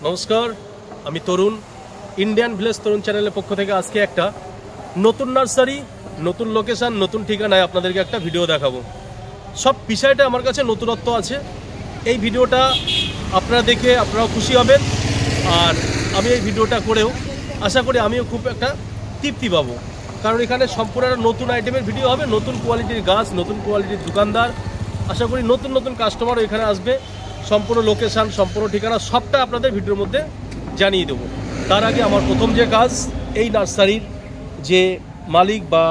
নমস্কার, আমি তরুণ। Indian village তরুণ চ্যানেলের পক্ষ থেকে আজকে একটা নতুন নার্সারি, নতুন লোকেশন, নতুন ঠিকানায় আপনাদেরকে একটা ভিডিও দেখাবো। সব বিষয়টা আমার কাছে নতুনত্ব আছে। এই ভিডিওটা আপনারা দেখে আপনারাও খুশি হবেন, আর আমি এই ভিডিওটা করেও আশা করি আমিও খুব একটা তৃপ্তি পাবো, কারণ এখানে সম্পূর্ণ একটা নতুন আইটেমের ভিডিও হবে, নতুন কোয়ালিটির গাছ, নতুন কোয়ালিটির দোকানদার, আশা করি নতুন নতুন কাস্টমারও এখানে আসবে। সম্পূর্ণ লোকেশান, সম্পূর্ণ ঠিকানা সবটা আপনাদের ভিডিওর মধ্যে জানিয়ে দেবো। তার আগে আমার প্রথম যে কাজ, এই নার্সারির যে মালিক বা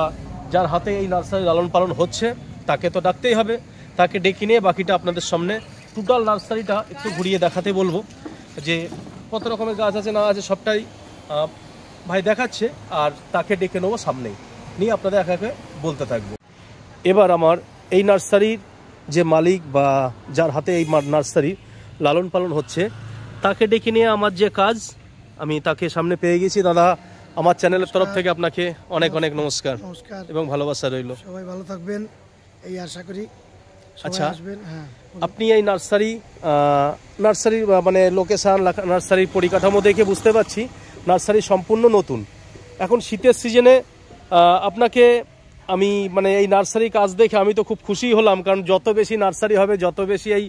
যার হাতে এই নার্সারি লালন পালন হচ্ছে তাকে তো ডাকতেই হবে। তাকে ডেকে নিয়ে বাকিটা আপনাদের সামনে টোটাল নার্সারিটা একটু ঘুরিয়ে দেখাতে বলবো, যে কত রকমের গাছ আছে না আছে সবটাই ভাই দেখাচ্ছে, আর তাকে ডেকে নেবো সামনেই, নিয়ে আপনাদের একা একা বলতে থাকবো। এবার আমার এই নার্সারির যে মালিক বা যার হাতে এই নার্সারি লালন পালন হচ্ছে তাকে ডেকে নিয়ে আমার যে কাজ, আমি তাকে সামনে পেয়ে গেছি। দাদা, আমার চ্যানেলের তরফ থেকে আপনাকে অনেক অনেক নমস্কার এবং ভালোবাসা রইল। সবাই ভালো থাকবেন এই আশা করি। আচ্ছা, আপনি এই নার্সারি মানে লোকেশান, নার্সারির পরিকাঠামো দেখে বুঝতে পারছি নার্সারি সম্পূর্ণ নতুন। এখন শীতের সিজনে আপনাকে আমি মানে এই নার্সারি কাজ দেখে আমি তো খুব খুশি হলাম, কারণ যত বেশি নার্সারি হবে, যত বেশি এই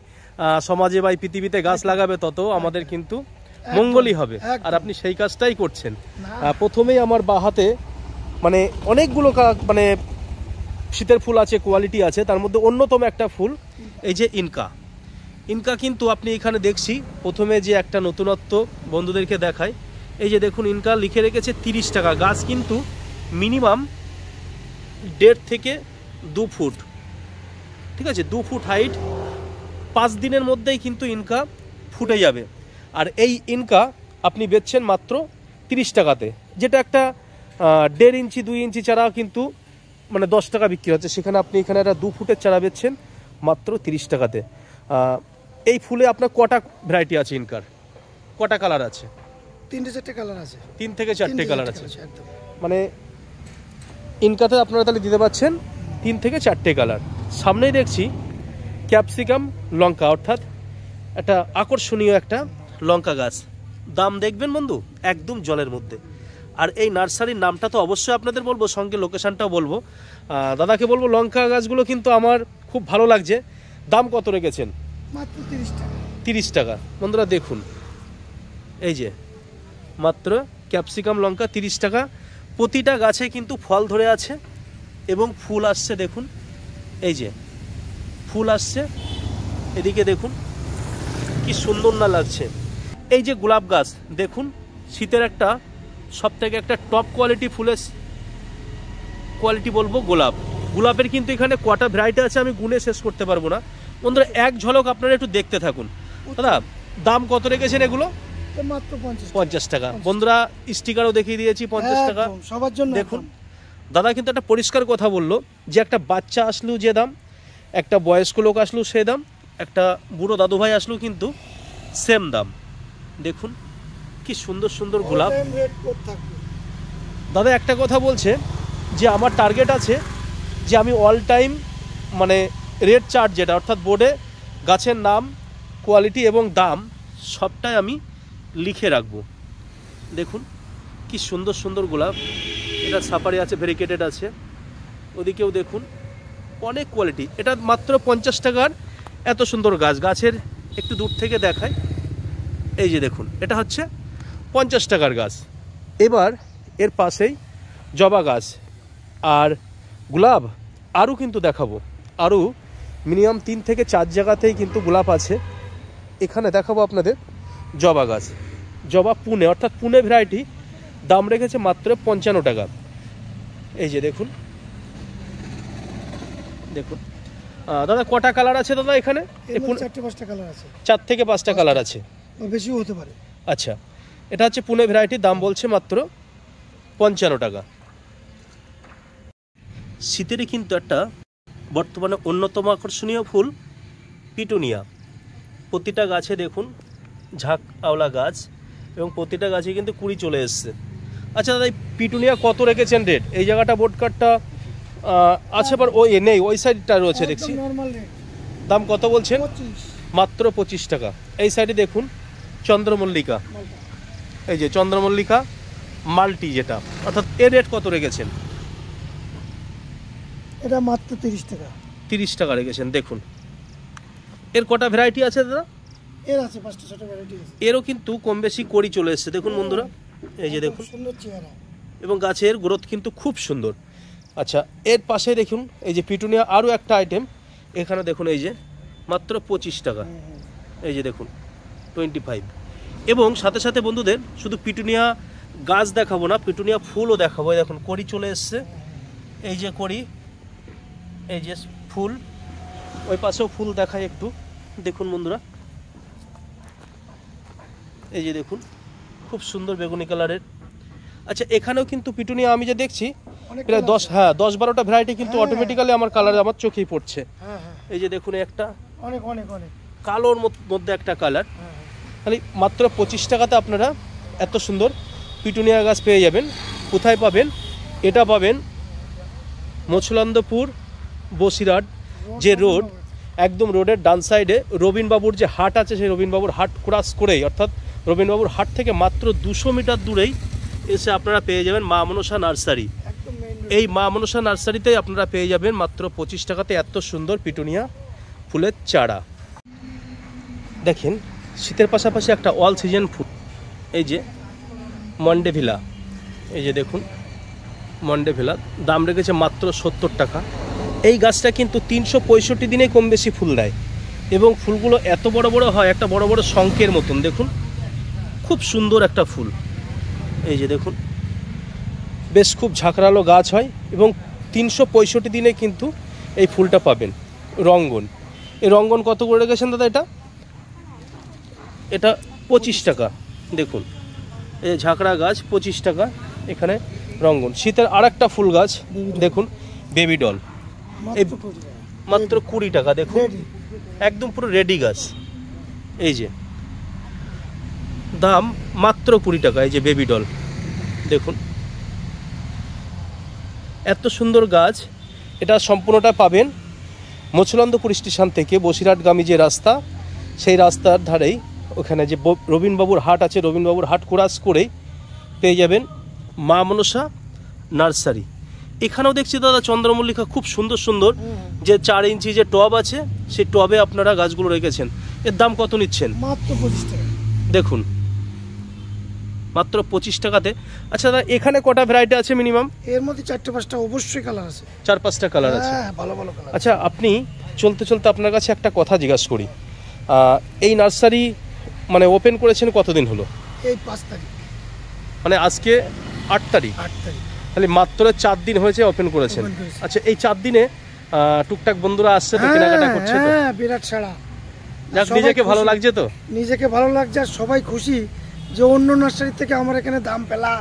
সমাজে বা এই পৃথিবীতে গাছ লাগাবে, তত আমাদের কিন্তু মঙ্গলই হবে। আর আপনি সেই কাজটাই করছেন। প্রথমেই আমার বা হাতে মানে অনেকগুলো মানে শীতের ফুল আছে, কোয়ালিটি আছে, তার মধ্যে অন্যতম একটা ফুল এই যে ইনকা। কিন্তু আপনি এখানে দেখছি প্রথমে যে একটা নতুনত্ব বন্ধুদেরকে দেখায়, এই যে দেখুন ইনকা লিখে রেখেছে 30 টাকা। গাছ কিন্তু মিনিমাম 1.5 থেকে 2 ফুট, ঠিক আছে, 2 ফুট হাইট। 5 দিনের মধ্যেই কিন্তু ইনকা ফুটে যাবে। আর এই ইনকা আপনি বেচছেন মাত্র 30 টাকাতে, যেটা একটা 1.5 ইঞ্চি 2 ইঞ্চি চারা কিন্তু মানে 10 টাকা বিক্রি হচ্ছে, সেখানে আপনি এখানে একটা 2 ফুটের চারা বেচছেন মাত্র 30 টাকাতে। এই ফুলে আপনার কটা ভ্যারাইটি আছে ইনকার? কটা কালার আছে? 3-4টে কালার আছে। 3 থেকে 4টে কালার আছে। মানে ইনকাতে আপনারা তাহলে দিতে পারছেন 3 থেকে 4টে কালার। সামনেই দেখছি ক্যাপসিকাম লঙ্কা, অর্থাৎ একটা আকর্ষণীয় একটা লঙ্কা গাছ। দাম দেখবেন বন্ধু একদম জলের মধ্যে। আর এই নার্সারির নামটা তো অবশ্যই আপনাদের বলবো, সঙ্গে লোকেশানটাও বলবো। দাদাকে বলবো লঙ্কা গাছগুলো কিন্তু আমার খুব ভালো লাগছে। দাম কত রেখেছেন? মাত্র 30 টাকা। 30 টাকা। বন্ধুরা দেখুন, এই যে মাত্র ক্যাপসিকাম লঙ্কা 30 টাকা। প্রতিটা গাছে কিন্তু ফল ধরে আছে এবং ফুল আসছে। দেখুন এই যে ফুল আসছে, এদিকে দেখুন কি সুন্দর না লাগছে। এই যে গোলাপ গাছ দেখুন, শীতের একটা সব থেকে একটা টপ কোয়ালিটি ফুলের কোয়ালিটি বলবো গোলাপের কিন্তু এখানে কটা ভ্যারাইটি আছে আমি গুনে শেষ করতে পারবো না। বন্ধুরা এক ঝলক আপনারা একটু দেখতে থাকুন। দাদা দাম কত রেখেছেন এগুলো? মাত্র 50 টাকা। বন্ধুরা স্টিকারও দেখিয়ে দিয়েছি 50 টাকা সবার জন্য। দেখুন দাদা কিন্তু একটা পরিষ্কার কথা বললো, যে একটা বাচ্চা আসলেও যে দাম, একটা বয়স্ক লোক আসলেও সে দাম, একটা বুড়ো দাদু ভাই আসলেও কিন্তু সেম দাম। দেখুন কি সুন্দর সুন্দর গোলাপ। দাদা একটা কথা বলছে যে আমার টার্গেট আছে যে আমি অল টাইম মানে রেট চার্ট যেটা, অর্থাৎ বোর্ডে গাছের নাম, কোয়ালিটি এবং দাম সবটাই আমি লিখে রাখবো। দেখুন কি সুন্দর সুন্দর গোলাপ। এটা সাফারি আছে, ভেরিকেটেড আছে, ওদিকেও দেখুন অনেক কোয়ালিটি। এটা মাত্র 50 টাকার এত সুন্দর গাছ। গাছের একটু দূর থেকে দেখায়, এই যে দেখুন এটা হচ্ছে 50 টাকার গাছ। এবার এর পাশেই জবা গাছ আর গোলাপ আরও কিন্তু দেখাবো। আরও মিনিমাম 3 থেকে 4 জায়গাতেই কিন্তু গোলাপ আছে। এখানে দেখাবো আপনাদের জবা গাছ, জবা পুনে, অর্থাৎ পুনে ভ্যারাইটি। দাম রেখেছে মাত্র 55 টাকা। এই যে দেখুন দেখুন দাদা কটা কালার আছে দাদা এখানে? 4-5টা কালার আছে। 4 থেকে 5টা কালার আছে, বেশিও হতে পারে। আচ্ছা, এটা হচ্ছে পুনে ভ্যারাইটি। দাম বলছে মাত্র 55 টাকা। শীতেরই কিন্তু একটা বর্তমানে অন্যতম আকর্ষণীয় ফুল পিটুনিয়া। প্রতিটা গাছে দেখুন ঝাঁক আওলা গাছ, এবং প্রতিটা গাছে কিন্তু কুড়ি চলে এসছে। আচ্ছা দাদা এই পিটুনিয়া কত রেখেছেন রেট? এই জায়গাটা বোর্ড কার্ডটা আছে, আবার ওই নেই, ওই সাইডটা রয়েছে দেখছি। দাম কত বলছেন? 25। মাত্র 25 টাকা। এই সাইডে দেখুন চন্দ্রমল্লিকা, মালটা। এই যে চন্দ্রমল্লিকা মাল্টি যেটা, অর্থাৎ এর রেট কত রেখেছেন? এটা মাত্র 30 টাকা। 30 টাকা রেখেছেন। দেখুন এর কটা ভ্যারাইটি আছে দাদা? এর আছে 5টা 6টা ভ্যারাইটি আছে। এরও কিন্তু কম বেশি করি চলে এসছে, দেখুন বন্ধুরা, এই যে দেখুন, সুন্দর চেহারা এবং গাছের গ্রোথ কিন্তু খুব সুন্দর। আচ্ছা, এর পাশে দেখুন এই যে পিটুনিয়া আরও একটা আইটেম, এখানে দেখুন এই যে মাত্র 25 টাকা, এই যে দেখুন 25। এবং সাথে সাথে বন্ধুদের শুধু পিটুনিয়া গাছ দেখাবো না, পিটুনিয়া ফুলও দেখাবো। দেখুন কড়ি চলে এসছে, এই যে কড়ি, এই যে ফুল, ওই পাশেও ফুল দেখায় একটু, দেখুন বন্ধুরা, এই যে দেখুন খুব সুন্দর বেগুনি কালারের। আচ্ছা, এখানেও কিন্তু পিটুনিয়া আমি যে দেখছি প্রায় 10-12টা ভ্যারাইটি কিন্তু অটোমেটিক্যালি আমার কালার আমার চোখেই পড়ছে। এই যে দেখুন একটা অনেক অনেক অনেক কালোর মধ্যে একটা কালার, খালি মাত্র 25 টাকাতে আপনারা এত সুন্দর পিটুনিয়া গাছ পেয়ে যাবেন। কোথায় পাবেন? এটা পাবেন মছলন্দপুর বসিরহাট যে রোড, একদম রোডের ডান সাইডে রবীনবাবুর যে হাট আছে, সেই রবীনবাবুর হাট ক্রস করেই, অর্থাৎ রবীনবাবুর হাট থেকে মাত্র 200 মিটার দূরেই এসে আপনারা পেয়ে যাবেন মা মনসা নার্সারি। একদম মেইন রোড। এই মা মনসা নার্সারিতেই আপনারা পেয়ে যাবেন মাত্র 25 টাকাতে এত সুন্দর পিটুনিয়া ফুলের চারা। দেখেন শীতের পাশাপাশি একটা অল সিজন ফুল, এই যে মন্ডেভিলা, এই যে দেখুন মন্ডেভিলা, দাম রেখেছে মাত্র 70 টাকা। এই গাছটা কিন্তু 365 দিনে কম বেশি ফুল দেয়, এবং ফুলগুলো এত বড় বড় হয়, একটা বড় বড় শঙ্কের মতন, দেখুন খুব সুন্দর একটা ফুল, এই যে দেখুন বেশ খুব ঝাঁকড়ালো গাছ হয়, এবং 365 দিনে কিন্তু এই ফুলটা পাবেন। রঙ্গন, এই রঙ্গন কত করে রেখেছেন দাদা? এটা 25 টাকা। দেখুন এই ঝাঁকড়া গাছ 25 টাকা, এখানে রঙ্গন। শীতের আর একটা ফুল গাছ দেখুন, বেবি ডল, এই মাত্র 20 টাকা। দেখুন একদম পুরো রেডি গাছ, এই যে দাম মাত্র 20 টাকা। এই যে বেবি ডল, দেখুন এত সুন্দর গাছ। এটা সম্পূর্ণটা পাবেন মছলন্দপুর স্টেশন থেকে বসিরহাটগামী যে রাস্তা, সেই রাস্তার ধারেই ওখানে যে রবীনবাবুর হাট আছে, রবীনবাবুর হাট ক্রস করেই পেয়ে যাবেন মা মনসা নার্সারি। এখানেও দেখছি দাদা চন্দ্রমল্লিকা খুব সুন্দর সুন্দর, যে 4 ইঞ্চি যে টব আছে, সেই টবে আপনারা গাছগুলো রেখেছেন। এর দাম কত নিচ্ছেন? মাত্র 25 টাকা। দেখুন মাত্র 25 টাকাতে। আচ্ছা দাদা, এখানে কটা ভ্যারাইটি আছে মিনিমাম? এর মধ্যে 4-5টা অবশ্যই কালার আছে, 4-5টা কালার আছে। হ্যাঁ, ভালো ভালো কালার। আচ্ছা, আপনি চলতে চলতে আপনার কাছে একটা কথা জিজ্ঞাসা করি, এই নার্সারি মানে ওপেন করেছেন কতদিন হলো? এই 5 তারিখ, মানে আজকে 8 তারিখ, 8 তারিখ, তাহলে মাত্র 4 দিন হয়েছে ওপেন করেছেন। আচ্ছা, এই 4 দিনে টুকটাক বন্ধুরা আসছে তো, কেনাকাটা করছে তো? হ্যাঁ, বিরাট সাড়া। যাক, নিজেকে ভালো লাগছে তো? নিজেকে ভালো লাগছে, আর সবাই খুশি যে অন্য নার্সারি থেকে আমার এখানে দাম পেলা,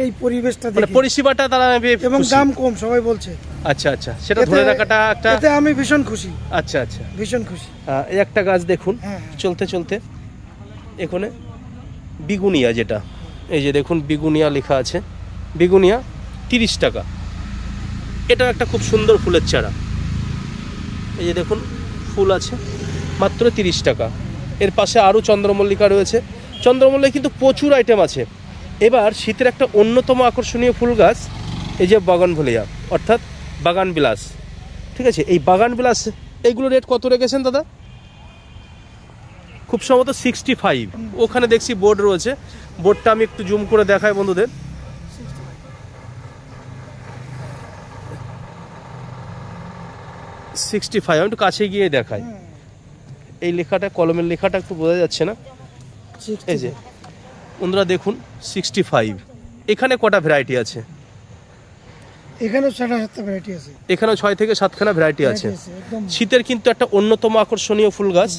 এই পরিবেশটা মানে দেখে, পরিষেবাটা তারা এবং দাম কম সবাই বলছে। আচ্ছা আচ্ছা, সেটা ধরে রাখাটা একটা, এতে আমি ভীষণ খুশি। আচ্ছা আচ্ছা, ভীষণ খুশি। এই একটা গাছ দেখুন হ্যাঁ। চলতে চলতে, এখানে বিগুনিয়া, যেটা এই যে দেখুন বিগুনিয়া লেখা আছে, বিগুনিয়া 30 টাকা। এটা একটা খুব সুন্দর ফুলের চারা, এই যে দেখুন ফুল আছে মাত্র 30 টাকা। এর পাশে আরও চন্দ্রমল্লিকা রয়েছে। চন্দ্রমল্লিকা কিন্তু প্রচুর আইটেম আছে। এবার শীতের একটা অন্যতম আকর্ষণীয় ফুল গাছ, এই যে বাগানভিলিয়া, অর্থাৎ বাগান বিলাস। ঠিক আছে, এই বাগান বিলাস এইগুলো রেট কত রেখেছেন দাদা? খুব সম্ভবত 65। ওখানে দেখছি বোর্ড রয়েছে, বোর্ডটা আমি একটু জুম করে দেখাই বন্ধুদের। 65, আমি একটু কাছে গিয়ে দেখাই। এই লেখাটা, কলমের লেখাটা একটু বোঝা যাচ্ছে না। এই যে বন্ধুরা দেখুন 65। এখানে কটা ভ্যারাইটি আছে? এখানেও 6-7টা ভ্যারাইটি আছে। এখানেও 6 থেকে 7খানা ভ্যারাইটি আছে। শীতের কিন্তু একটা অন্যতম আকর্ষণীয় ফুল গাছ,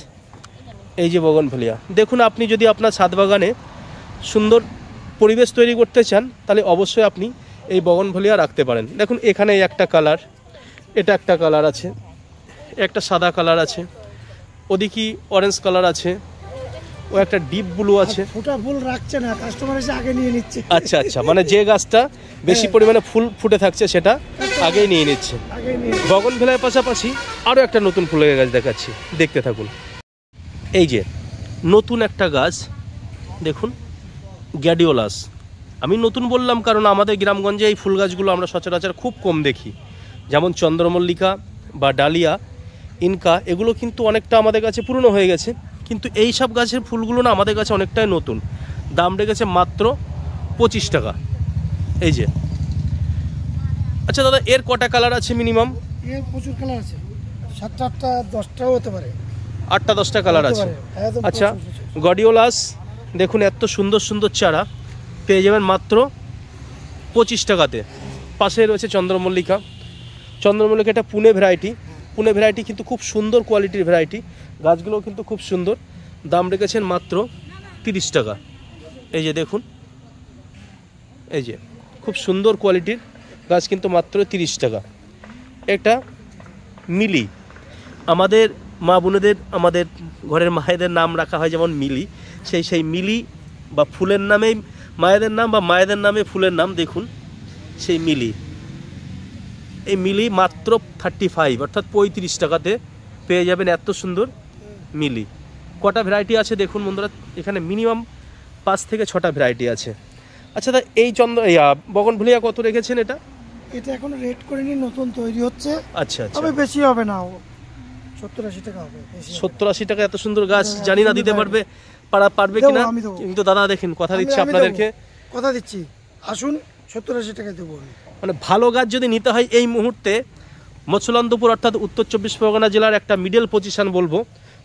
এই যে বগনভেলিয়া। দেখুন, আপনি যদি আপনার ছাদ বাগানে সুন্দর পরিবেশ তৈরি করতে চান, তাহলে অবশ্যই আপনি এই বগনভেলিয়া রাখতে পারেন। দেখুন এখানে একটা কালার, এটা একটা কালার আছে, একটা সাদা কালার আছে, ওদিকে অরেঞ্জ কালার আছে, ও একটা ডিপ ব্লু আছে। ফুটা ফুল রাখছে না, কাস্টমার এসে আগে নিয়ে নিচ্ছে। আচ্ছা আচ্ছা, মানে যে গাছটা বেশি পরিমাণে ফুল ফুটে থাকছে সেটা আগেই নিয়ে নিচ্ছে। বগনভেলিয়ার পাশাপাশি আরও একটা নতুন ফুলের গাছ দেখাচ্ছি, দেখতে থাকুন। এই যে নতুন একটা গাছ, দেখুন গ্যাডিওলাস। আমি নতুন বললাম কারণ আমাদের গ্রামগঞ্জে এই ফুল গাছগুলো আমরা সচরাচর খুব কম দেখি। যেমন চন্দ্রমল্লিকা বা ডালিয়া, ইনকা, এগুলো কিন্তু অনেকটা আমাদের কাছে পুরনো হয়ে গেছে, কিন্তু এই সব গাছের ফুলগুলো না আমাদের কাছে অনেকটাই নতুন। দাম রেখেছে মাত্র 25 টাকা। এই যে। আচ্ছা দাদা, এর কটা কালার আছে মিনিমাম? এর প্রচুর কালার আছে, 7টা 8টা 10টাও হতে পারে, 8টা 10টা কালার আছে। আচ্ছা, গ্যাডিওলাস দেখুন এত সুন্দর সুন্দর চারা পেয়ে যাবেন মাত্র 25 টাকাতে। পাশে রয়েছে চন্দ্রমল্লিকা। চন্দ্রমল্লিকা এটা পুনে ভ্যারাইটি। পুনে ভ্যারাইটি কিন্তু খুব সুন্দর কোয়ালিটির ভ্যারাইটি, গাছগুলোও কিন্তু খুব সুন্দর। দাম রেখেছেন মাত্র 30 টাকা। এই যে দেখুন, এই যে খুব সুন্দর কোয়ালিটির গাছ, কিন্তু মাত্র 30 টাকা। একটা মিলি, আমাদের মা বোনেদের, আমাদের ঘরের মায়েদের নাম রাখা হয় যেমন মিলি, সেই মিলি বা ফুলের নামেই মায়েদের নাম, বা মায়েদের নামে ফুলের নাম। দেখুন সেই মিলি, এই মিলি মাত্র 35 অর্থাৎ 35 টাকাতে পেয়ে যাবেন এত সুন্দর মিলি। কটা ভ্যারাইটি আছে দেখুন বন্ধুরা, এখানে মিনিমাম 5 থেকে 6টা ভ্যারাইটি আছে। আচ্ছা দাদা, এই বগনভিলিয়া কত রেখেছেন? এটা এখন রেট করিনি, নতুন তৈরি হচ্ছে। আচ্ছা আচ্ছা, তবে বেশি হবে না, 70-80 টাকা হবে। 70-80 টাকা এত সুন্দর গাছ, জানি না দিতে পারবে কিনা, কিন্তু দাদা দেখেন কথা দিচ্ছি আপনাদেরকে, কথা দিচ্ছি, আসুন 70-80 টাকা দেবো। মানে ভালো গাছ যদি নিতে হয় এই মুহূর্তে মৎস্যলন্দপুর অর্থাৎ উত্তর 24 পরগনা জেলার একটা মিডল পজিশন বলবো,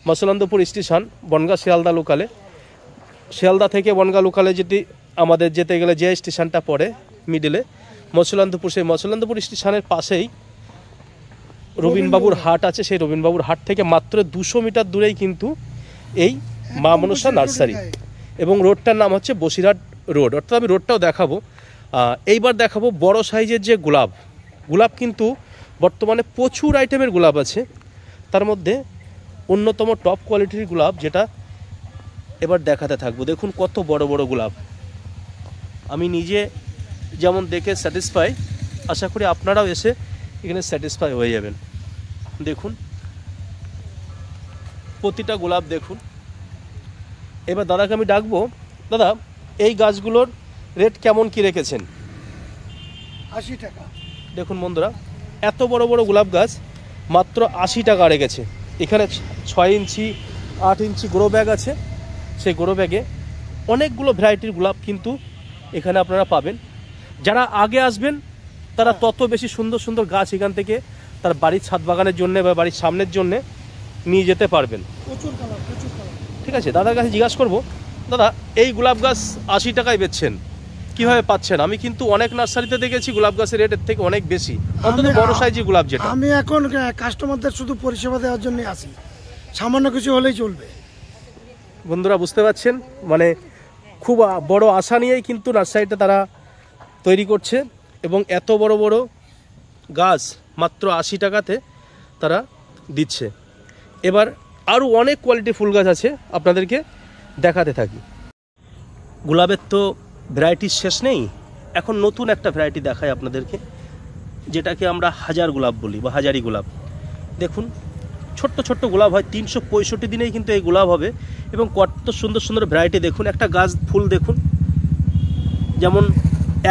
মৎস্যলন্দপুর স্টেশন, বনগাঁ শিয়ালদা লোকালে। শিয়ালদা থেকে বনগাঁ লোকালে যদি আমাদের যেতে গেলে যে স্টেশনটা পড়ে মিডলে মৎস্যলন্দপুর, সেই মৎস্যলন্দপুর স্টেশনের পাশেই রবীনবাবুর হাট আছে। সেই রবীনবাবুর হাট থেকে মাত্র 200 মিটার দূরেই কিন্তু এই মা মনসা নার্সারি, এবং রোডটার নাম হচ্ছে বসিরহাট রোড। অর্থাৎ আমি রোডটাও দেখাবো। এইবার দেখাবো বড় সাইজের যে গোলাপ কিন্তু বর্তমানে প্রচুর আইটেমের গোলাপ আছে, তার মধ্যে অন্যতম টপ কোয়ালিটির গোলাপ যেটা এবার দেখাতে থাকবো। দেখুন কত বড় বড় গোলাপ, আমি নিজে যেমন দেখে স্যাটিসফাই, আশা করি আপনারাও এসে এখানে স্যাটিসফাই হয়ে যাবেন। দেখুন প্রতিটা গোলাপ দেখুন। এবার দাদাকে আমি ডাকবো, দাদা এই গাছগুলোর রেট কেমন কি রেখেছেন? 80 টাকা। দেখুন বন্ধুরা, এত বড় বড় গোলাপ গাছ মাত্র 80 টাকা রেখেছে। এখানে 6 ইঞ্চি 8 ইঞ্চি গ্রো ব্যাগ আছে, সেই গ্রো ব্যাগে অনেকগুলো ভ্যারাইটির গোলাপ কিন্তু এখানে আপনারা পাবেন। যারা আগে আসবেন তারা তত বেশি সুন্দর সুন্দর গাছ এখান থেকে তার বাড়ির ছাদ বাগানের জন্য বা বাড়ির সামনের জন্য নিয়ে যেতে পারবেন। ঠিক আছে, দাদার কাছে জিজ্ঞাসা করবো, দাদা এই গোলাপ গাছ 80 টাকায় বেচছেন, কিভাবে পাচ্ছেন? আমি কিন্তু অনেক নার্সারিতে দেখেছি গোলাপ গাছের রেটের থেকে অনেক বেশি, অন্তত বড় সাইজের গোলাপ যেটা। আমি এখন কাস্টমারদের শুধু পরিষেবা দেওয়ার জন্য আসি, সামান্য কিছু হলেই চলবে। বন্ধুরা বুঝতে পারছেন, মানে খুব বড় আশা নিয়েই কিন্তু নার্সারিটা তারা তৈরি করছে, এবং এত বড় বড় গাছ মাত্র 80 টাকাতে তারা দিচ্ছে। এবার আরও অনেক কোয়ালিটি ফুল গাছ আছে, আপনাদেরকে দেখাতে থাকি। গোলাপের তো ভ্যারাইটির শেষ নেই, এখন নতুন একটা ভ্যারাইটি দেখাই আপনাদেরকে, যেটাকে আমরা হাজার গোলাপ বলি বা হাজারি গোলাপ। দেখুন ছোট্ট ছোট্ট গোলাপ হয়, 365 দিনেই কিন্তু এই গোলাপ হবে, এবং কত সুন্দর সুন্দর ভ্যারাইটি দেখুন। একটা গাছ ফুল দেখুন, যেমন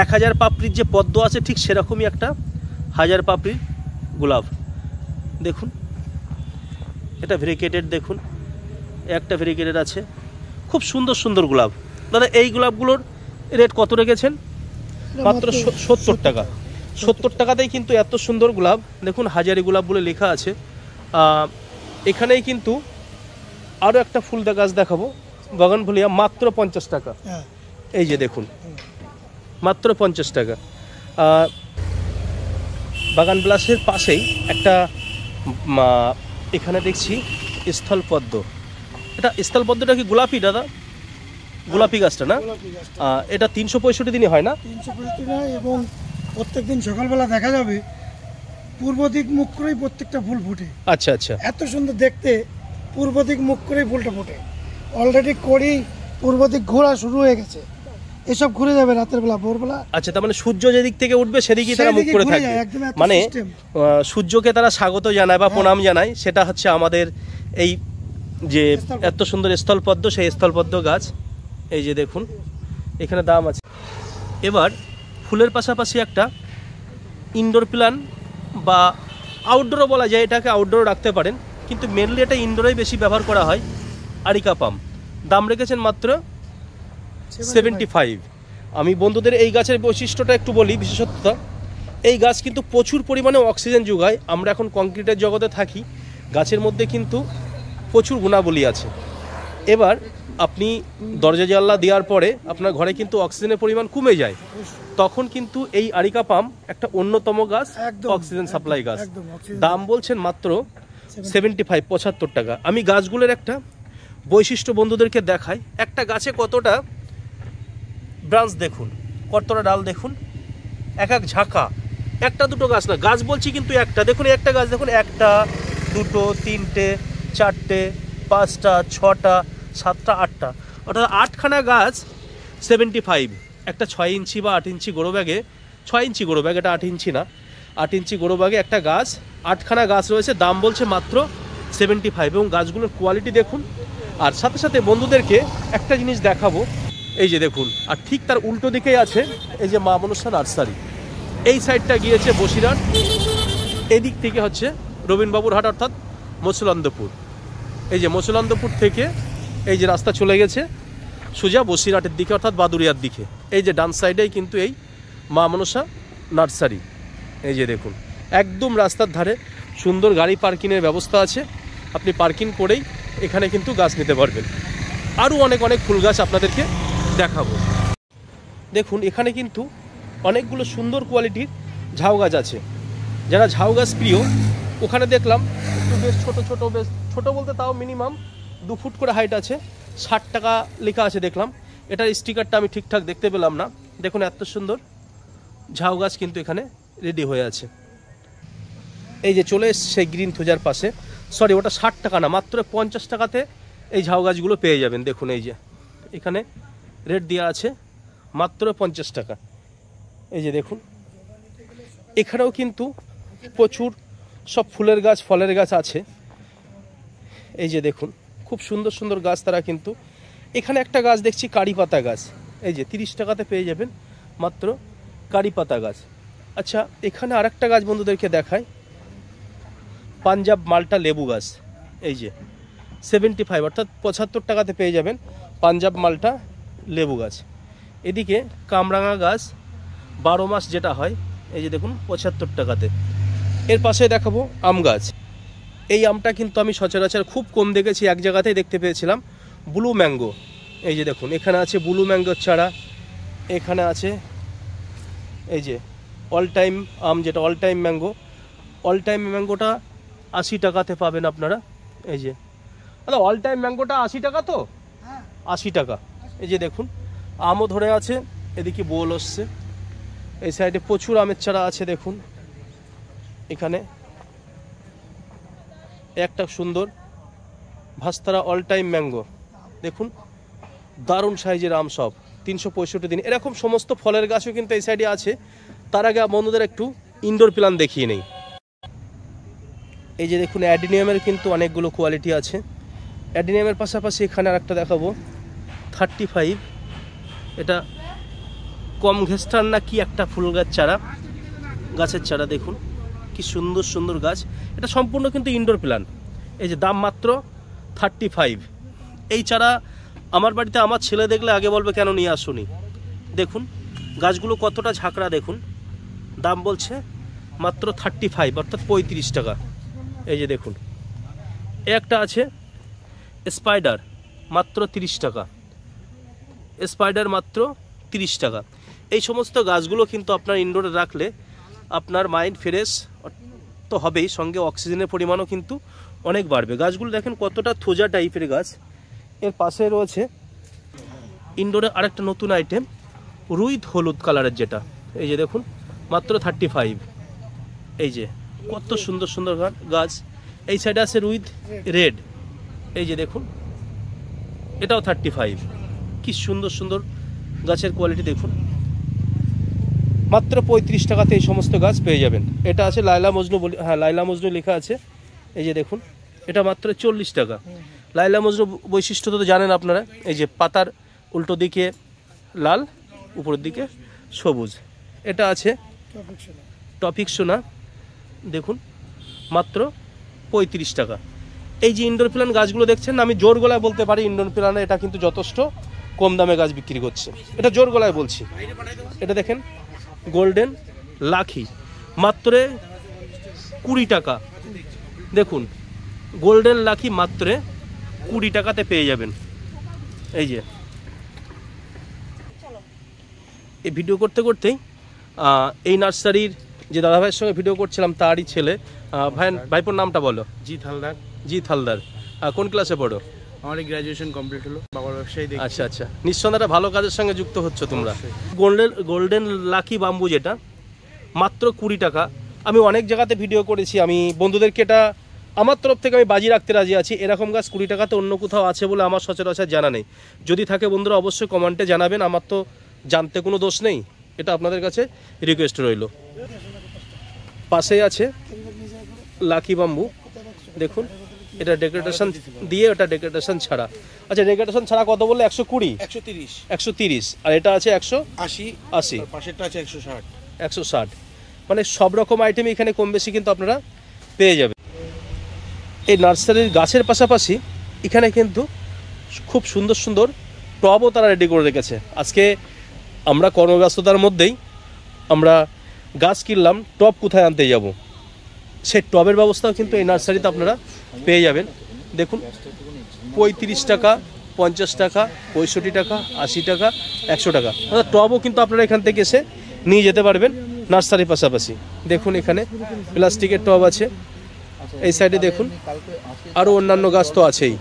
1000 পাপড়ির যে পদ্ম আছে ঠিক সেরকমই একটা 1000 পাপড়ির গোলাপ। দেখুন এটা ভেরিকেটেড, দেখুন একটা ভেরিকেটেড আছে, খুব সুন্দর সুন্দর গোলাপ। দাদা এই গোলাপগুলোর রেট কত রেখেছেন? মাত্র 70 টাকা। 70 টাকাতেই কিন্তু এত সুন্দর গোলাপ। দেখুন হাজারি গোলাপ বলে লেখা আছে। এখানেই কিন্তু আরও একটা ফুল গাছ দেখাবো, বগনভিলিয়া, মাত্র 50 টাকা। এই যে দেখুন মাত্র 50 টাকা। বাগান বিলাসের পাশেই একটা এখানে দেখছি স্থলপদ্ম। এটা স্থলপদ্মটা কি গোলাপি দাদা? গোলাপি গাছটা না? এটা 365 দিনই হয় না? 365 দিন, এবং প্রত্যেকদিন সকালবেলা দেখা যাবে পূর্ব দিক মুখ করেই প্রত্যেকটা ফুল ফোটে। আচ্ছা আচ্ছা, এত সুন্দর দেখতে, পূর্ব দিক মুখ করেই ফুলটা ফোটে। অলরেডি কড়ি পূর্ব দিক ঘোরা শুরু হয়ে গেছে, এসব ঘুরে যাবে রাতের বেলা, ভোরবেলা। আচ্ছা, তার মানে সূর্য যেদিক থেকে উঠবে সেদিকেই তারা মুখ করে থাকবে, মানে সূর্যকে তারা স্বাগত জানায় বা প্রণাম জানায়। সেটা হচ্ছে আমাদের এই যে এত সুন্দর স্থলপদ্ম, সেই স্থলপদ্ম গাছ এই যে দেখুন এখানে দাম আছে। এবার ফুলের পাশাপাশি একটা ইনডোর প্ল্যান বা আউটডোরও বলা যায়, এটাকে আউটডোরও রাখতে পারেন, কিন্তু মেনলি এটা ইনডোরেই বেশি ব্যবহার করা হয়। আরিকা পাম দাম রেখেছেন মাত্র 75। আমি বন্ধুদের এই গাছের বৈশিষ্ট্যটা একটু বলি, বিশেষত্বতা এই গাছ কিন্তু প্রচুর পরিমাণে অক্সিজেন যোগায়। আমরা এখন কংক্রিটের জগতে থাকি, গাছের মধ্যে কিন্তু প্রচুর গুণাবলী আছে। এবার আপনি দরজা জানলা দেওয়ার পরে আপনার ঘরে কিন্তু অক্সিজেনের পরিমাণ কমে যায়, তখন কিন্তু এই আরিকা পাম একটা অন্যতম গাছ, অক্সিজেন সাপ্লাই গাছ। দাম বলছেন মাত্র 75, 75 টাকা। আমি গাছগুলোর একটা বৈশিষ্ট্য বন্ধুদেরকে দেখাই। একটা গাছে কতটা ব্রাঞ্চ দেখুন, কতটা ডাল দেখুন, এক এক ঝাঁকা, একটা দুটো গাছ না, গাছ বলছি কিন্তু একটা। দেখুন একটা গাছ দেখুন, একটা দুটো তিনটে চারটে পাঁচটা ছটা সাতটা আটটা, অর্থাৎ 8খানা গাছ 75। একটা 6 ইঞ্চি বা 8 ইঞ্চি গোড়ো ব্যাগে, 6 ইঞ্চি গোড়ো ব্যাগ, এটা 8 ইঞ্চি না, 8 ইঞ্চি গোড়ো ব্যাগে একটা গাছ, 8খানা গাছ রয়েছে। দাম বলছে মাত্র 75 এবং গাছগুলোর কোয়ালিটি দেখুন। আর সাথে সাথে বন্ধুদেরকে একটা জিনিস দেখাবো, এই যে দেখুন, আর ঠিক তার উল্টো দিকেই আছে এই যে মা মনসা নার্সারি। এই সাইডটা গিয়েছে বসিরহাট, এদিক থেকে হচ্ছে রবীন্দ্রবাবুর হাট অর্থাৎ মসুলান্দপুর। এই যে মসুলান্দপুর থেকে এই যে রাস্তা চলে গেছে সোজা বসিরহাটের দিকে অর্থাৎ বাদুরিয়ার দিকে। এই যে ডান সাইডেই কিন্তু এই মা মনসা নার্সারি। এই যে দেখুন একদম রাস্তার ধারে সুন্দর গাড়ি পার্কিংয়ের ব্যবস্থা আছে, আপনি পার্কিং করেই এখানে কিন্তু গাছ নিতে পারবেন। আরও অনেক অনেক ফুল গাছ আপনাদেরকে দেখাবো। দেখুন এখানে কিন্তু অনেকগুলো সুন্দর কোয়ালিটির ঝাউ গাছ আছে। যারা ঝাউ গাছ প্রিয়, ওখানে দেখলাম একটু বেশ ছোটো ছোটো, বেশ ছোটো বলতে তাও মিনিমাম 2 ফুট করে হাইট আছে, 60 টাকা লেখা আছে দেখলাম। এটার স্টিকারটা আমি ঠিকঠাক দেখতে পেলাম না। দেখুন এত সুন্দর ঝাউ গাছ কিন্তু এখানে রেডি হয়ে আছে। এই যে চলে এসছে সেই গ্রিন থুজার পাশে, সরি ওটা 60 টাকা না, মাত্র 50 টাকাতে এই ঝাউ গাছগুলো পেয়ে যাবেন। দেখুন এই যে এখানে রেট দেওয়া আছে মাত্র 50 টাকা। এই যে দেখুন এখানেও কিন্তু প্রচুর সব ফুলের গাছ ফলের গাছ আছে। এই যে দেখুন খুব সুন্দর সুন্দর গাছ তারা কিন্তু। এখানে একটা গাছ দেখছি কারি পাতা গাছ, এই যে 30 টাকাতে পেয়ে যাবেন মাত্র কারি পাতা গাছ। আচ্ছা এখানে আরেকটা গাছ বন্ধুদেরকে দেখায়, পাঞ্জাব মালটা লেবু গাছ। এই যে 75 অর্থাৎ 75 টাকাতে পেয়ে যাবেন পাঞ্জাব মালটা লেবু গাছ। এদিকে কামরাঙা গাছ 12 মাস যেটা হয়, এই যে দেখুন 75 টাকাতে। এর পাশে দেখাবো আম গাছ। এই আমটা কিন্তু আমি সচরাচর খুব কম দেখেছি, এক জায়গাতেই দেখতে পেয়েছিলাম, ব্লু ম্যাঙ্গো। এই যে দেখুন এখানে আছে ব্লু ম্যাঙ্গোর চারা, এখানে আছে এই যে অল টাইম আম, যেটা all time mango. All time ম্যাঙ্গোটা 80 টাকাতে পাবেন আপনারা। এই যে আচ্ছা অল টাইম ম্যাঙ্গোটা 80 টাকা তো, 80 টাকা। এই যে দেখুন আমও ধরে আছে, এদিকে বোল আসছে, এই সাইডে প্রচুর আমের চারা আছে। দেখুন এখানে একটা সুন্দর ভাস্তারা অল টাইম ম্যাঙ্গো, দেখুন দারুণ সাইজের আম, সব 365 দিন। এরকম সমস্ত ফলের গাছও কিন্তু এই সাইডে আছে। তার আগে বন্ধুদের একটু ইনডোর প্ল্যান দেখিয়ে নেই। এই যে দেখুন অ্যাডিনিয়ামের কিন্তু অনেকগুলো কোয়ালিটি আছে। অ্যাডিনিয়ামের পাশাপাশি এখানে আরেকটা দেখাবো 35, এটা কম ঘেস্টার না কি একটা ফুল গাছ চারা, গাছের চারা দেখুন কি সুন্দর সুন্দর গাছ। এটা সম্পূর্ণ কিন্তু ইনডোর প্ল্যান। এই যে দাম মাত্র 35। এই চারা আমার বাড়িতে আমার ছেলে দেখলে আগে বলবে কেন নিয়ে আসুনি। দেখুন গাছগুলো কতটা ঝাঁকড়া, দেখুন দাম বলছে মাত্র 35 অর্থাৎ 35 টাকা। এই যে দেখুন একটা আছে স্পাইডার, মাত্র 30 টাকা, স্পাইডার মাত্র 30 টাকা। এই সমস্ত গাছগুলো কিন্তু আপনার ইনডোরে রাখলে আপনার মাইন্ড ফ্রেশ তো হবেই, সঙ্গে অক্সিজেনের পরিমাণও কিন্তু অনেক বাড়বে। গাছগুলো দেখেন কতটা থোজা টাইপের গাছ। এর পাশে রয়েছে ইনডোরে আরেকটা নতুন আইটেম, রুই হলুদ কালারের, যেটা এই যে দেখুন মাত্র 35। এই যে কত সুন্দর সুন্দর গাছ। এই সাইডে আছে রুই রেড, এই যে দেখুন এটাও 35। কি সুন্দর সুন্দর গাছের কোয়ালিটি দেখুন, মাত্র 35 টাকাতে এই সমস্ত গাছ পেয়ে যাবেন। এটা আছে লাইলা মজনু, হ্যাঁ লাইলা মজনু লেখা আছে। এই যে দেখুন এটা মাত্র 40 টাকা। লাইলা মজনু বৈশিষ্ট্য তো জানেন আপনারা, এই যে পাতার উল্টো দিকে লাল, উপরের দিকে সবুজ। এটা আছে টপিক সোনা, দেখুন মাত্র 35 টাকা। এই যে ইনডোর প্ল্যান্ট গাছগুলো দেখছেন, আমি জোর গলায় বলতে পারি ইনডোর প্ল্যান্টে এটা কিন্তু যথেষ্ট কম দামে গাছ বিক্রি করছে, এটা জোর গলায় বলছি। এটা দেখেন গোল্ডেন লাকি, মাত্র 20 টাকা। দেখুন গোল্ডেন লাকি মাত্র 20 টাকাতে পেয়ে যাবেন। এই যে এই ভিডিও করতে করতেই এই নার্সারির যে দাদাভাইয়ের সঙ্গে ভিডিও করছিলাম তারই ছেলে, ভাইপোর নামটা বলো। জিৎ হালদার। জিৎ হালদার, কোন ক্লাসে পড়ো? আমার গ্র্যাজুয়েশন কমপ্লিট হলো, বাবার ব্যবসায়ী দেখি। আচ্ছা আচ্ছা, নিঃসন্দেহে একটা ভালো কাজের সঙ্গে যুক্ত হচ্ছে তোমরা। গোল্ডেন লাকি বাম্বু যেটা মাত্র 20 টাকা। আমি অনেক জায়গাতে ভিডিও করেছি, আমি বন্ধুদেরকে এটা আমার তরফ থেকে আমি বাজি রাখতে রাজি আছি। এরকম গাছ 20 টাকাতে অন্য কোথাও আছে বলে আমার সচরাচর জানা নেই। যদি থাকে বন্ধুরা অবশ্যই কমেন্টে জানাবেন, আমার তো জানতে কোনো দোষ নেই, এটা আপনাদের কাছে রিকোয়েস্ট রইল। পাশেই আছে লাকি বাম্বু, দেখুন এটা ডেকোরেশন দিয়ে, ওটা ডেকোরেশন ছাড়া। আচ্ছা ডেকোরেশন ছাড়া কত বললে? 120, 130, আর এটা আছে 180, পাশেরটা আছে 160। মানে সব রকম আইটেম এখানে কম বেশি কিন্তু আপনারা পেয়ে যাবেন। এই নার্সারির গাছের পাশাপাশি এখানে কিন্তু খুব সুন্দর সুন্দর টবও তারা রেডি করে রেখেছে। আজকে আমরা কর্মব্যস্ততার মধ্যেই আমরা গাছ কিনলাম, টব কোথায় আনতে যাব, সেই টবের ব্যবস্থাও কিন্তু এই নার্সারিতে আপনারা পেয়ে যাবেন। দেখুন 35 টাকা, 50 টাকা, 65 টাকা, 80 টাকা, 100 টাকা। অর্থাৎ টবও কিন্তু আপনারা এখান থেকে এসে নিয়ে যেতে পারবেন নার্সারির পাশাপাশি। দেখুন এখানে প্লাস্টিকের টব আছে, এই সাইডে দেখুন আরও অন্যান্য গাছ তো আছেই।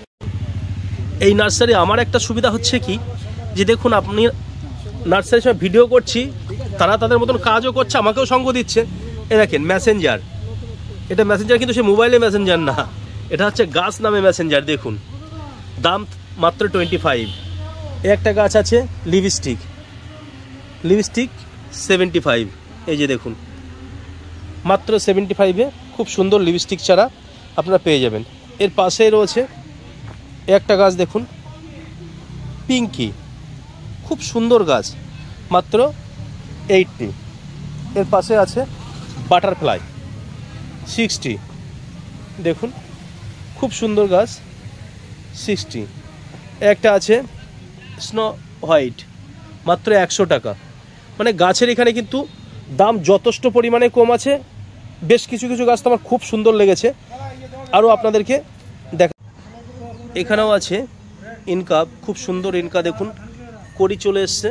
এই নার্সারি আমার একটা সুবিধা হচ্ছে কি, যে দেখুন আপনি নার্সারির সময় ভিডিও করছি, তারা তাদের মতন কাজও করছে, আমাকেও সঙ্গ দিচ্ছে। এ দেখেন মেসেঞ্জার, এটা মেসেঞ্জার কিন্তু সে মোবাইলে মেসেঞ্জার না, এটা হচ্ছে গাছ নামে মেসেঞ্জার। দেখুন দাম মাত্র 25। একটা গাছ আছে লিপস্টিক 75, এই যে দেখুন মাত্র 75-এ খুব সুন্দর লিপস্টিক চারা আপনারা পেয়ে যাবেন। এর পাশে রয়েছে একটা গাছ দেখুন পিঙ্কি, খুব সুন্দর গাছ, মাত্র 80। এর পাশে আছে বাটারফ্লাই 60, দেখুন খুব সুন্দর গাছ 60। একটা আছে স্নো হোয়াইট, মাত্র 100 টাকা। মানে গাছের এখানে কিন্তু দাম যথেষ্ট পরিমাণে কম আছে। বেশ কিছু কিছু গাছ তো আমার খুব সুন্দর লেগেছে, আরও আপনাদেরকে দেখা। এখানেও আছে ইনকা, খুব সুন্দর ইনকা, দেখুন কড়ি চলে এসছে,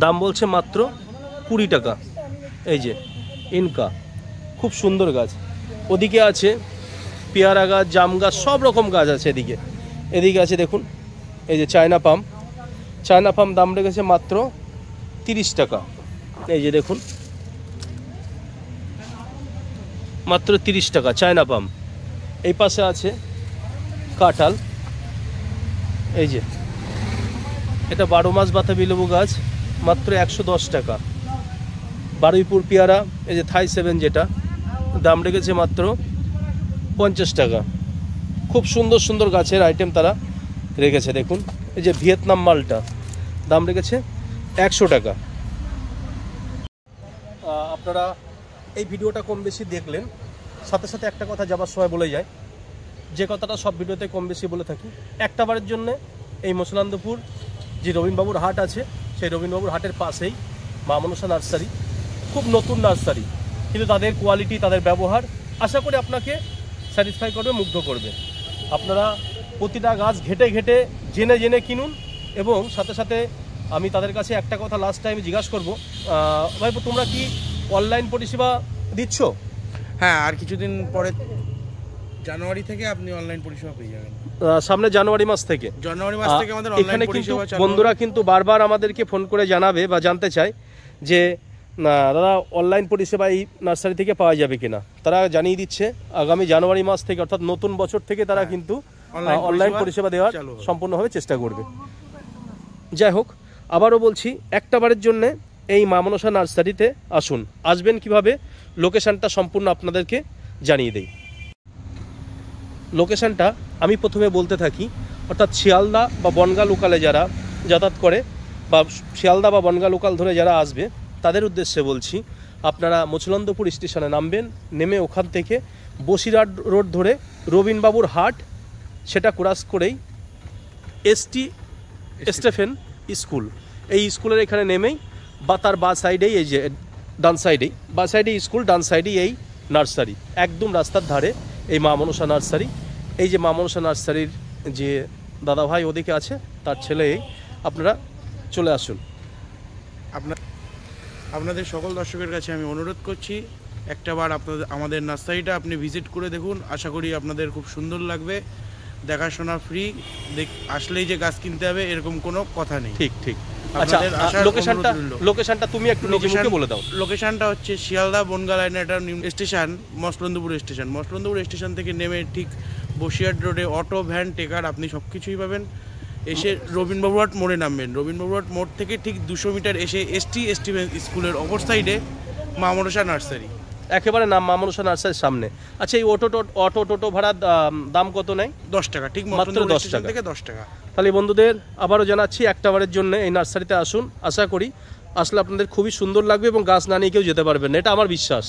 দাম বলছে মাত্র 20 টাকা। এই যে ইনকা, খুব সুন্দর গাছ। ওদিকে আছে পেয়ারা গাছ, জাম গাছ, সব রকম গাছ আছে। এদিকে আছে দেখুন এই যে চায়না পাম দাম রেখেছে মাত্র 30 টাকা। এই যে দেখুন মাত্র 30 টাকা চায়না পাম। এই পাশে আছে কাঁঠাল, এই যে এটা 12 মাস বাতাবি লেবু গাছ, মাত্র 110 টাকা। বারুইপুর পেয়ারা, এই যে থাই 7 যেটা, দাম রেখেছে মাত্র 50 টাকা। খুব সুন্দর সুন্দর গাছের আইটেম তারা রেখেছে। দেখুন এই যে ভিয়েতনাম মালটা, দাম রেখেছে 100 টাকা। আপনারা এই ভিডিওটা কম বেশি দেখলেন, সাথে সাথে একটা কথা যাবার সময় বলে যায়, যে কথাটা সব ভিডিওতে কম বেশি বলে থাকি। একটা বারের জন্যে এই মসলান্দপুর যে রবীন্দ্রবাবুর হাট আছে, সেই রবীন্দ্রবাবুর হাটের পাশেই মা মনসা নার্সারি, খুব নতুন নার্সারি, কিন্তু তাদের কোয়ালিটি, তাদের ব্যবহার আশা করি আপনাকে স্যাটিসফাই করবে, মুগ্ধ করবে। আপনারা প্রতিটা গাছ ঘেটে ঘেটে জেনে জেনে কিনুন। এবং সাথে সাথে আমি তাদের কাছে একটা কথা লাস্ট টাইম জিজ্ঞাসা করবো, ভাইপো তোমরা কি অনলাইন পরিষেবা দিচ্ছ? হ্যাঁ, আর কিছুদিন পরে জানুয়ারি থেকে আপনি অনলাইন পরিষেবা পেয়ে যাবেন। সামনে জানুয়ারি মাস থেকে আমাদের অনলাইন পরিষেবা চালু। বন্ধুরা কিন্তু বারবার আমাদেরকে ফোন করে জানাবে বা জানতে চায় যে দাদা অনলাইন পরিষেবা এই নার্সারি থেকে পাওয়া যাবে কিনা। তারা জানিয়ে দিচ্ছে আগামী জানুয়ারি মাস থেকে, অর্থাৎ নতুন বছর থেকে তারা কিন্তু অনলাইন পরিষেবা দেওয়ার সম্পূর্ণভাবে চেষ্টা করবে। যাই হোক, আবারও বলছি, একটা বারের জন্য এই মা মনসা নার্সারিতে আসুন। আসবেন কিভাবে, লোকেশানটা সম্পূর্ণ আপনাদেরকে জানিয়ে দেই। লোকেশানটা আমি প্রথমে বলতে থাকি, অর্থাৎ শিয়ালদা বা বনগাঁ লোকালে যারা যাতায়াত করে বা শিয়ালদা বা বনগাঁ লোকাল ধরে যারা আসবে তাদের উদ্দেশ্যে বলছি, আপনারা মচলন্দপুর স্টেশনে নামবেন, নেমে ওখান থেকে বসিরহাট রোড ধরে রবীনবাবুর হাট সেটা ক্রস করেই এসটি স্টেফেন স্কুল, এই স্কুলের এখানে নেমেই বা তার বা সাইডেই এই যে ডান সাইডেই বা সাইডে স্কুল, ডান সাইডেই এই নার্সারি, একদম রাস্তার ধারে এই মা মনসা নার্সারি। এই যে মা মনসা নার্সারির যে দাদাভাই ওদিকে আছে তার ছেলে, আপনারা চলে আসুন। আপনাদের সকল দর্শকের কাছে আমি অনুরোধ করছি একটাবার আমাদের নার্সারিটা আপনি ভিজিট করে দেখুন, আশা করি আপনাদের খুব সুন্দর লাগবে। দেখাশোনা ফ্রি, আসলেই যে গাছ কিনতে হবে এরকম কোনো কথা নেই। ঠিক ঠিক। আচ্ছা, লোকেশনটা তুমি একটু নিজে মুখে বলে দাও। লোকেশনটা হচ্ছে শিয়ালদা বনগাঁ লাইনের একটা station, Machhalandapur station. Machhalandapur station থেকে নেমে ঠিক বসিরহাট রোডে অটো, ভ্যান, টেকার আপনি সব কিছুই পাবেন। এসে রবীন্দ্রবাবুরহাট মোড়ে নামবেন, রবীন্দ্রবাবুরহাট মোড় থেকে ঠিক 200 মিটার এসে এসটি স্কুলের অপর সাইডে মা মনসা নার্সারি, একেবারে নাম মা মনসা নার্সারির সামনে। আচ্ছা, এই অটো টোটো ভাড়ার দাম কত নেয়? 10 টাকা, ঠিক মাত্র 10 টাকা থেকে 10 টাকা। তাহলে বন্ধুদের আবারও জানাচ্ছি, একটাবারের জন্য এই নার্সারিতে আসুন, আশা করি আসলে আপনাদের খুবই সুন্দর লাগবে এবং গাছ না নিয়ে কেউ যেতে পারবেন না, এটা আমার বিশ্বাস।